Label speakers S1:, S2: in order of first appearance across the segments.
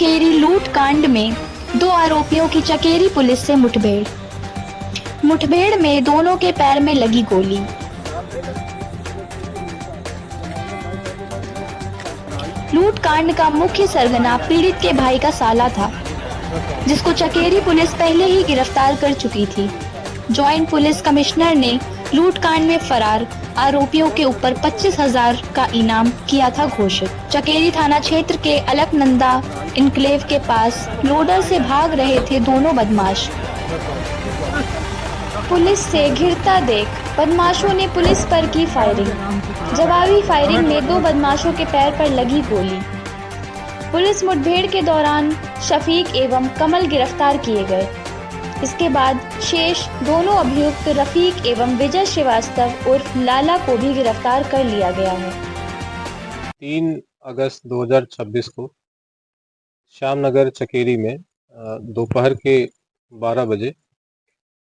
S1: चकेरी लूट कांड में 2 आरोपियों की चकेरी पुलिस से मुठभेड़। मुठभेड़ में दोनों के पैर में लगी गोली। लूट कांड का मुख्य सरगना पीड़ित के भाई का साला था, जिसको चकेरी पुलिस पहले ही गिरफ्तार कर चुकी थी। जॉइंट पुलिस कमिश्नर ने लूट कांड में फरार आरोपियों के ऊपर 25,000 का इनाम किया था घोषित। चकेरी थाना क्षेत्र के अलकनंदा इनक्लेव के पास लोडर से भाग रहे थे दोनों बदमाश। पुलिस से घिरता देख बदमाशों ने पुलिस पर की फायरिंग। जवाबी फायरिंग में 2 बदमाशों के पैर पर लगी गोली। पुलिस मुठभेड़ के दौरान शफीक एवं कमल गिरफ्तार किए गए। इसके बाद शेष दोनों अभियुक्त रफीक एवं विजय श्रीवास्तव उर्फ लाला को भी गिरफ्तार कर लिया गया है।
S2: 3 अगस्त 2026 को श्यामनगर चकेरी में दोपहर के 12 बजे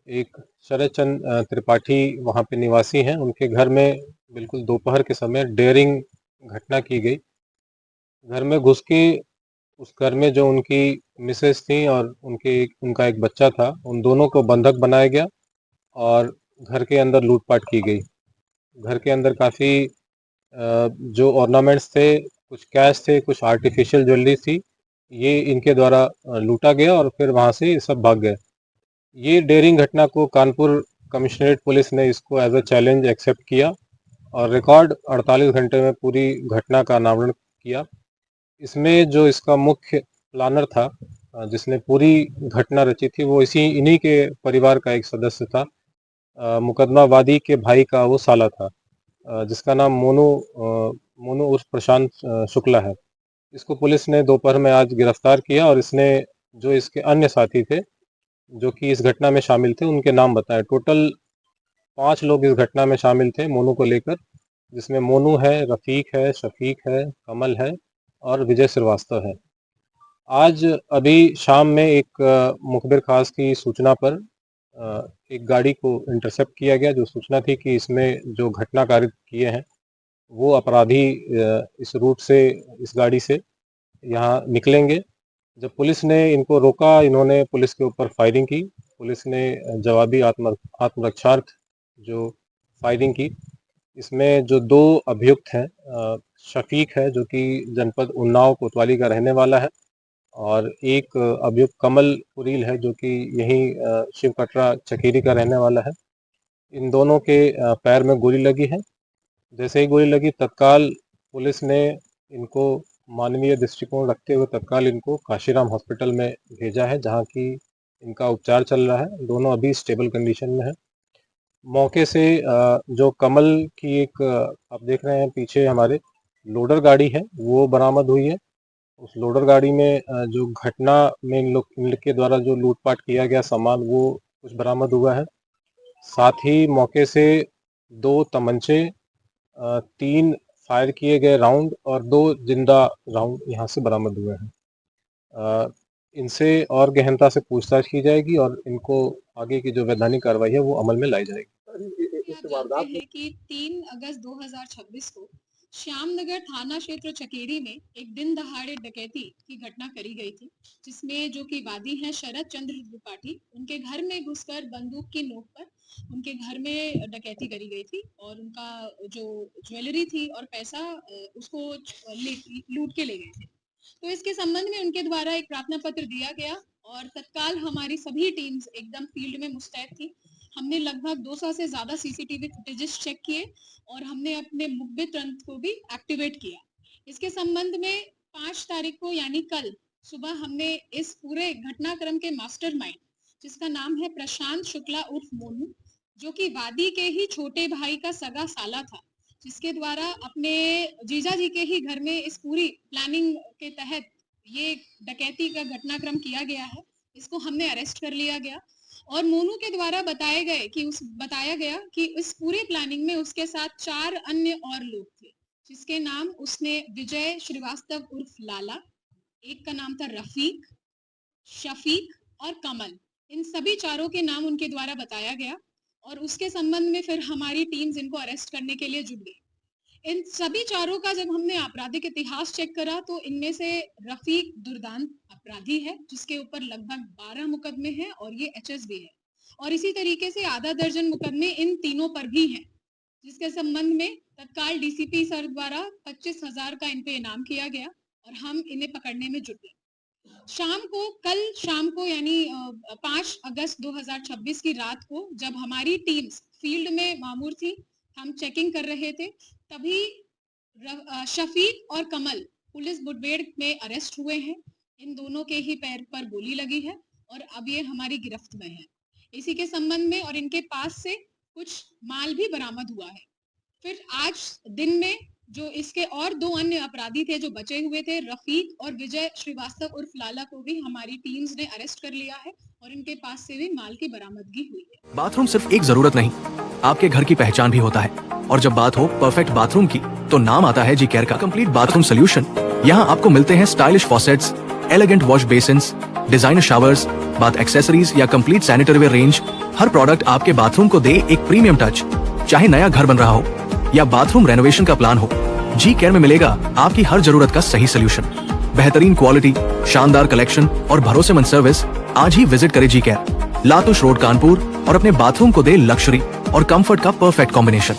S2: एक शरद चंद त्रिपाठी वहाँ पे निवासी हैं, उनके घर में बिल्कुल दोपहर के समय डेयरिंग घटना की गई। घर में घुस के उस घर में जो उनकी मिसेस थी और उनका एक बच्चा था, उन दोनों को बंधक बनाया गया और घर के अंदर लूटपाट की गई। घर के अंदर काफ़ी जो ऑर्नामेंट्स थे, कुछ कैश थे, कुछ आर्टिफिशियल ज्वेलरी थी, ये इनके द्वारा लूटा गया और फिर वहाँ से ये सब भाग गए। ये डेयरिंग घटना को कानपुर कमिश्नरेट पुलिस ने इसको एज अ चैलेंज एक्सेप्ट किया और रिकॉर्ड 48 घंटे में पूरी घटना का अनावरण किया। इसमें जो इसका मुख्य प्लानर था, जिसने पूरी घटना रची थी, वो इन्हीं के परिवार का एक सदस्य था। मुकदमा वादी के भाई का वो साला था, जिसका नाम मोनू उर्फ प्रशांत शुक्ला है। इसको पुलिस ने दोपहर में आज गिरफ्तार किया और इसने जो इसके अन्य साथी थे जो कि इस घटना में शामिल थे, उनके नाम बताए। टोटल 5 लोग इस घटना में शामिल थे मोनू को लेकर, जिसमें मोनू है, रफीक है, शफीक है, कमल है और विजय श्रीवास्तव है। आज अभी शाम में एक मुखबिर खास की सूचना पर एक गाड़ी को इंटरसेप्ट किया गया, जो सूचना थी कि इसमें जो घटना कारित किए हैं वो अपराधी इस रूट से, इस गाड़ी से यहाँ निकलेंगे। जब पुलिस ने इनको रोका, इन्होंने पुलिस के ऊपर फायरिंग की। पुलिस ने जवाबी आत्मरक्षार्थ जो फायरिंग की। इसमें जो 2 अभियुक्त हैं, शफीक है जो कि जनपद उन्नाव कोतवाली का रहने वाला है और एक अभियुक्त कमल पुरील है जो कि यहीं शिव कटरा चकेरी का रहने वाला है। इन दोनों के पैर में गोली लगी है। जैसे ही गोली लगी, तत्काल पुलिस ने इनको मानवीय दृष्टिकोण रखते हुए तत्काल इनको काशीराम हॉस्पिटल में भेजा है, जहां की इनका उपचार चल रहा है। दोनों अभी स्टेबल कंडीशन में है। मौके से जो कमल की एक आप देख रहे हैं पीछे हमारे लोडर गाड़ी है, वो बरामद हुई है। उस लोडर गाड़ी में जो घटना में इन के द्वारा जो लूटपाट किया गया सामान, वो कुछ बरामद हुआ है। साथ ही मौके से 2 तमंचे, 3 फायर किए गए राउंड और 2 जिंदा राउंड यहाँ से बरामद हुए हैं। इनसे और गहनता से पूछताछ की जाएगी और इनको आगे की जो वैधानिक कार्रवाई है वो अमल में लाई जाएगी।
S3: इस वारदात है कि 3 अगस्त 2026 को श्यामनगर थाना क्षेत्र चकेरी में एक दिन दहाड़े डकैती की घटना करी गई थी, जिसमें जो कि वादी हैं शरद चंद्र त्रिपाठी, उनके घर में घुसकर बंदूक की नोक पर उनके घर में डकैती करी गई थी और उनका जो ज्वेलरी थी और पैसा उसको लूट के ले गए थे। तो इसके संबंध में उनके द्वारा एक प्रार्थना पत्र दिया गया और तत्काल हमारी सभी टीम्स एकदम फील्ड में मुस्तैद थी। हमने लगभग 200 से ज्यादा सीसीटीवी फुटेजेस चेक किए और हमने अपने मुखबिर तंत्र को भी एक्टिवेट किया। इसके संबंध में 5 तारीख को यानी कल सुबह हमने इस पूरे घटनाक्रम के मास्टरमाइंड, जिसका नाम है प्रशांत शुक्ला उर्फ मोनू, जो कि वादी के ही छोटे भाई का सगा साला था, जिसके द्वारा अपने जीजा जी के ही घर में इस पूरी प्लानिंग के तहत ये डकैती का घटनाक्रम किया गया है। इसको हमने अरेस्ट कर लिया गया और मोनू के द्वारा बताया गया कि इस पूरे प्लानिंग में उसके साथ 4 अन्य और लोग थे, जिसके नाम उसने विजय श्रीवास्तव उर्फ लाला, एक का नाम था रफीक, शफीक और कमल। इन सभी चारों के नाम उनके द्वारा बताया गया और उसके संबंध में फिर हमारी टीम्स इनको अरेस्ट करने के लिए जुट गई। इन सभी चारों का जब हमने आपराधिक इतिहास चेक करा तो इनमें से रफीक दुर्दांत अपराधी है जिसके ऊपर लगभग 12 मुकदमे हैं और ये एचएस भी है। और इसी तरीके से आधा दर्जन मुकदमे इन तीनों पर भी हैं, जिसके संबंध में तत्काल डीसीपी सर द्वारा 25,000 का इन पे इनाम किया गया और हम इन्हें पकड़ने में जुटे। कल शाम को यानी 5 अगस्त 2026 की रात को जब हमारी टीम्स फील्ड में मामूर थी, हम चेकिंग कर रहे थे, तभी शफीक और कमल पुलिस मुठभेड़ में अरेस्ट हुए हैं। इन दोनों के ही पैर पर गोली लगी है और अब ये हमारी गिरफ्त में है। इसी के संबंध में और इनके पास से कुछ माल भी बरामद हुआ है। फिर आज दिन में जो इसके और 2 अन्य अपराधी थे जो बचे हुए थे, रफीक और विजय श्रीवास्तव उर्फ लाला को भी हमारी टीम्स ने अरेस्ट कर लिया है और इनके पास से भी माल की बरामदगी हुई है।
S4: बाथरूम सिर्फ एक जरूरत नहीं, आपके घर की पहचान भी होता है। और जब बात हो परफेक्ट बाथरूम की, तो नाम आता है जी केयर का। Complete bathroom solution. यहाँ आपको मिलते हैं stylish faucets, elegant wash basins, designer showers, bath accessories या कंप्लीट सैनिटरी वेयर रेंज। हर प्रोडक्ट आपके बाथरूम को दे एक प्रीमियम टच। चाहे नया घर बन रहा हो या बाथरूम रेनोवेशन का प्लान हो, जी केयर में मिलेगा आपकी हर जरूरत का सही सोल्यूशन। बेहतरीन क्वालिटी, शानदार कलेक्शन और भरोसेमंद सर्विस। आज ही विजिट करें जी केयर, लातुश रोड, कानपुर, और अपने बाथरूम को दे लग्जरी और कंफर्ट का परफेक्ट कॉम्बिनेशन।